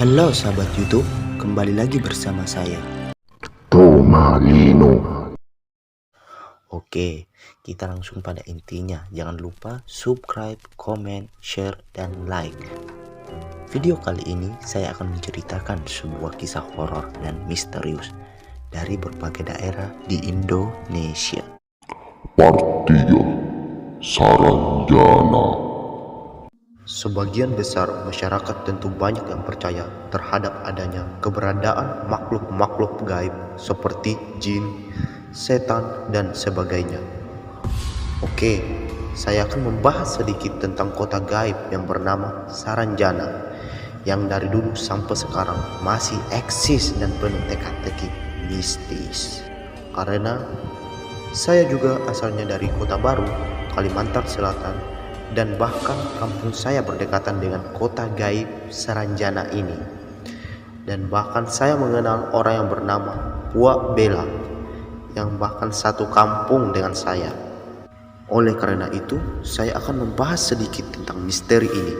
Halo sahabat YouTube, kembali lagi bersama saya. Tomalino. Oke, kita langsung pada intinya. Jangan lupa subscribe, comment, share, dan like. Video kali ini saya akan menceritakan sebuah kisah horor dan misterius dari berbagai daerah di Indonesia. Part 3. Saranjana. Sebagian besar masyarakat tentu banyak yang percaya terhadap adanya keberadaan makhluk-makhluk gaib seperti jin, setan, dan sebagainya. Oke, saya akan membahas sedikit tentang kota gaib yang bernama Saranjana, yang dari dulu sampai sekarang masih eksis dan penuh teka-teki mistis. Karena saya juga asalnya dari Kota Baru, Kalimantan Selatan, dan bahkan kampung saya berdekatan dengan kota gaib Saranjana ini. Dan bahkan saya mengenal orang yang bernama Puak Bela, yang bahkan satu kampung dengan saya. Oleh karena itu, saya akan membahas sedikit tentang misteri ini,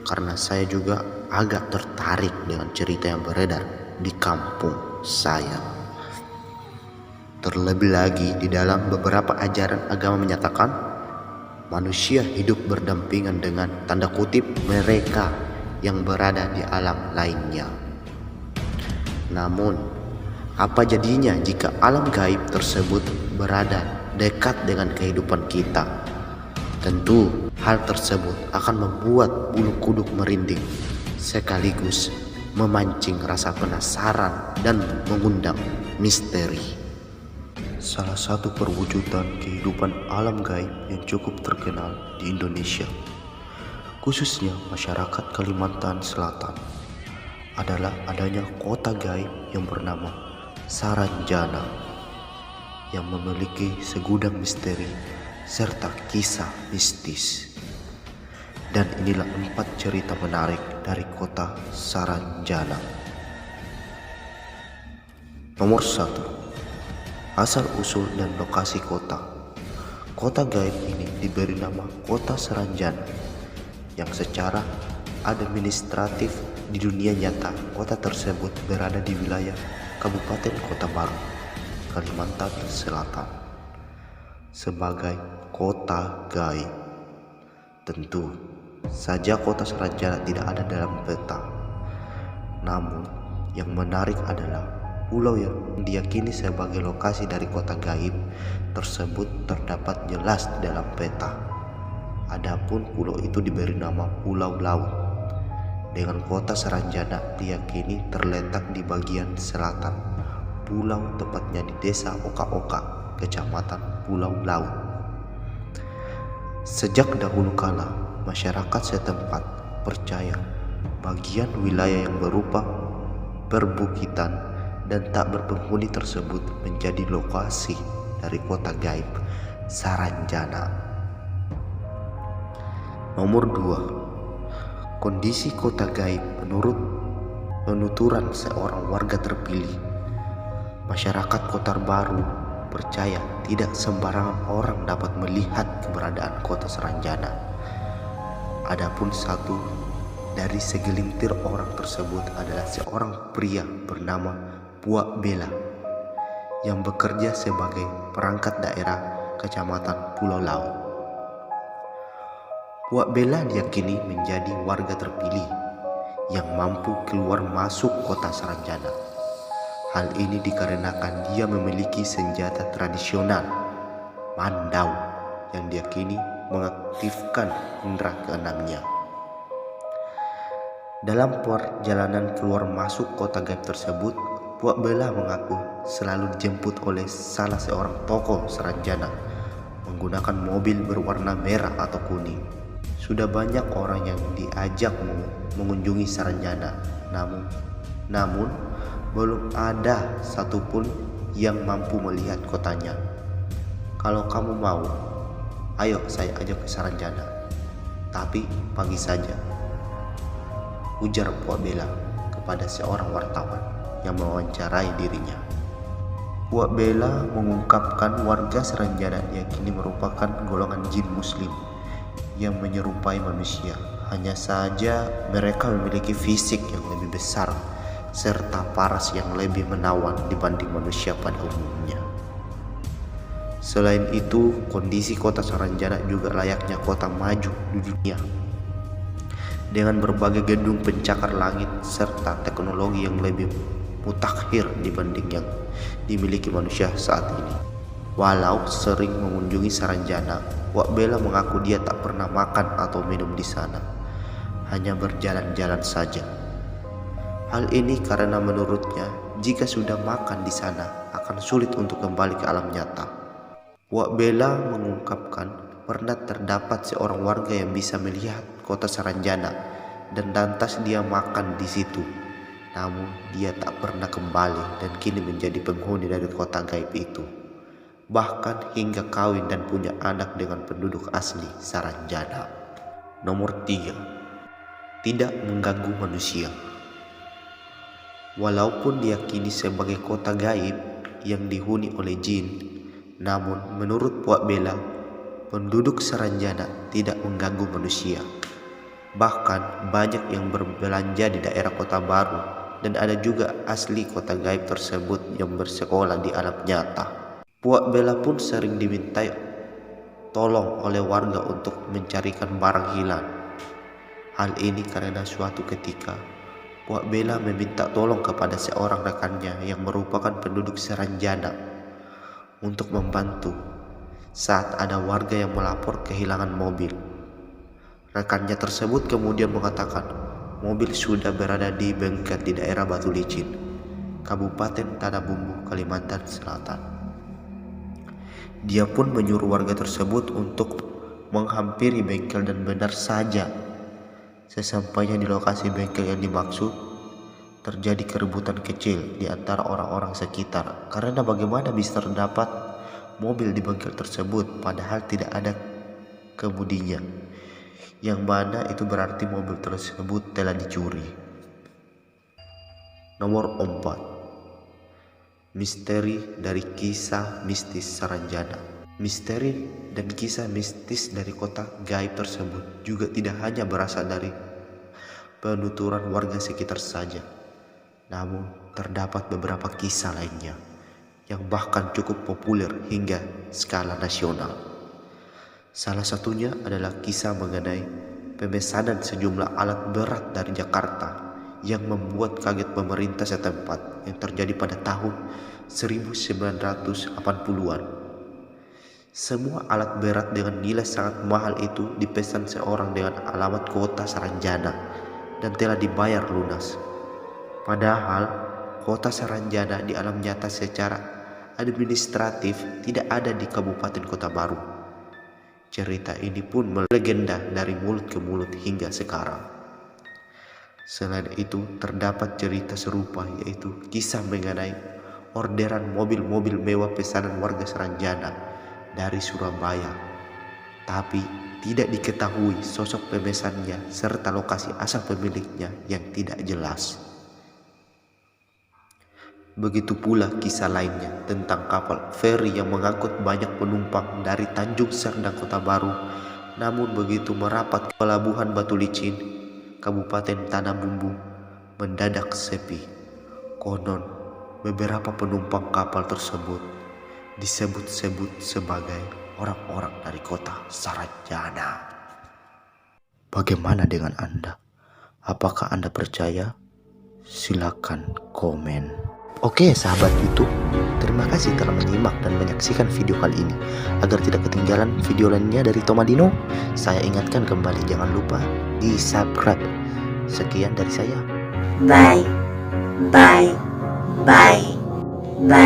karena saya juga agak tertarik dengan cerita yang beredar di kampung saya. Terlebih lagi di dalam beberapa ajaran agama menyatakan manusia hidup berdampingan dengan tanda kutip mereka yang berada di alam lainnya. Namun, apa jadinya jika alam gaib tersebut berada dekat dengan kehidupan kita? Tentu hal tersebut akan membuat bulu kuduk merinding, sekaligus memancing rasa penasaran dan mengundang misteri. Salah satu perwujudan kehidupan alam gaib yang cukup terkenal di Indonesia, khususnya masyarakat Kalimantan Selatan, adalah adanya kota gaib yang bernama Saranjana, yang memiliki segudang misteri serta kisah mistis. Dan inilah 4 cerita menarik dari kota Saranjana. Nomor 1. Asal-usul dan lokasi kota. Kota gaib ini diberi nama Kota Saranjana, yang secara administratif di dunia nyata kota tersebut berada di wilayah Kabupaten Kota Baru, Kalimantan Selatan. Sebagai kota gaib, tentu saja kota Saranjana tidak ada dalam peta. Namun yang menarik adalah pulau yang diyakini sebagai lokasi dari kota gaib tersebut terdapat jelas di dalam peta. Adapun pulau itu diberi nama Pulau Laut, dengan kota Saranjana diyakini terletak di bagian selatan pulau, tepatnya di desa Oka-Oka, kecamatan Pulau Laut. Sejak dahulu kala, masyarakat setempat percaya bagian wilayah yang berupa perbukitan dan tak berpenghuni tersebut menjadi lokasi dari kota gaib Saranjana. Nomor 2. Kondisi kota gaib menurut penuturan seorang warga terpilih. Masyarakat Kota Baru percaya tidak sembarangan orang dapat melihat keberadaan kota Saranjana. Adapun satu dari segelintir orang tersebut adalah seorang pria bernama Puak Bela, yang bekerja sebagai perangkat daerah Kecamatan Pulau Laut. Puak Bela diyakini menjadi warga terpilih yang mampu keluar masuk kota Saranjana. Hal ini dikarenakan dia memiliki senjata tradisional, mandau, yang diyakini mengaktifkan indera keenamnya. Dalam perjalanan keluar masuk kota gaib tersebut, Puak Bela mengaku selalu dijemput oleh salah seorang tokoh Saranjana menggunakan mobil berwarna merah atau kuning. Sudah banyak orang yang diajak mengunjungi Saranjana, namun belum ada satupun yang mampu melihat kotanya. Kalau kamu mau, ayo saya ajak ke Saranjana, tapi pagi saja, ujar Puak Bela kepada seorang wartawan yang mewawancarai dirinya. Puak Bela mengungkapkan warga Saranjana diyakini merupakan golongan jin muslim yang menyerupai manusia. Hanya saja mereka memiliki fisik yang lebih besar serta paras yang lebih menawan dibanding manusia pada umumnya. Selain itu, kondisi kota Saranjana juga layaknya kota maju di dunia, dengan berbagai gedung pencakar langit serta teknologi yang lebih mutakhir dibanding yang dimiliki manusia saat ini. Walau sering mengunjungi Saranjana, Wak Bella mengaku dia tak pernah makan atau minum di sana, hanya berjalan-jalan saja. Hal ini karena menurutnya jika sudah makan di sana akan sulit untuk kembali ke alam nyata. Wak Bella mengungkapkan pernah terdapat seorang warga yang bisa melihat kota Saranjana dan lantas dia makan di situ. Namun dia tak pernah kembali dan kini menjadi penghuni dari kota gaib itu. Bahkan hingga kawin dan punya anak dengan penduduk asli Saranjana. Nomor 3. Tidak mengganggu manusia. Walaupun diyakini sebagai kota gaib yang dihuni oleh jin, namun menurut Wak Bella, penduduk Saranjana tidak mengganggu manusia. Bahkan banyak yang berbelanja di daerah kota baru dan ada juga asli kota gaib tersebut yang bersekolah di alam nyata. Wak Bella pun sering dimintai tolong oleh warga untuk mencarikan barang hilang. Hal ini karena suatu ketika Wak Bella meminta tolong kepada seorang rekannya yang merupakan penduduk Saranjana untuk membantu saat ada warga yang melapor kehilangan mobil. Rekannya tersebut kemudian mengatakan mobil sudah berada di bengkel di daerah Batu Licin, Kabupaten Tanah Bumbu, Kalimantan Selatan. Dia pun menyuruh warga tersebut untuk menghampiri bengkel dan benar saja sesampainya di lokasi bengkel yang dimaksud terjadi keributan kecil di antara orang-orang sekitar karena bagaimana bisa terdapat mobil di bengkel tersebut padahal tidak ada kemudinya, yang mana itu berarti mobil tersebut telah dicuri. Nomor 4. Misteri dari kisah mistis Saranjana. Misteri dan kisah mistis dari kota gaib tersebut juga tidak hanya berasal dari penuturan warga sekitar saja, namun terdapat beberapa kisah lainnya yang bahkan cukup populer hingga skala nasional. Salah satunya adalah kisah mengenai pemesanan sejumlah alat berat dari Jakarta yang membuat kaget pemerintah setempat yang terjadi pada tahun 1980-an. Semua alat berat dengan nilai sangat mahal itu dipesan seorang dengan alamat kota Saranjana dan telah dibayar lunas. Padahal kota Saranjana di alam nyata secara administratif tidak ada di Kabupaten Kota Baru. Cerita ini pun melegenda dari mulut ke mulut hingga sekarang. Selain itu terdapat cerita serupa yaitu kisah mengenai orderan mobil-mobil mewah pesanan warga Saranjana dari Surabaya, tapi tidak diketahui sosok pemesannya serta lokasi asal pemiliknya yang tidak jelas. Begitu pula kisah lainnya tentang kapal feri yang mengangkut banyak penumpang dari Tanjung Serdang Kota Baru, namun begitu merapat ke pelabuhan Batu Licin, Kabupaten Tanah Bumbu, mendadak sepi. Konon beberapa penumpang kapal tersebut disebut-sebut sebagai orang-orang dari kota Saranjana. Bagaimana dengan Anda? Apakah Anda percaya? Silakan komen. Oke sahabat YouTube, terima kasih telah menyimak dan menyaksikan video kali ini. Agar tidak ketinggalan video lainnya dari Tomadino, saya ingatkan kembali jangan lupa di subscribe. Sekian dari saya. Bye. Bye. Bye. Bye.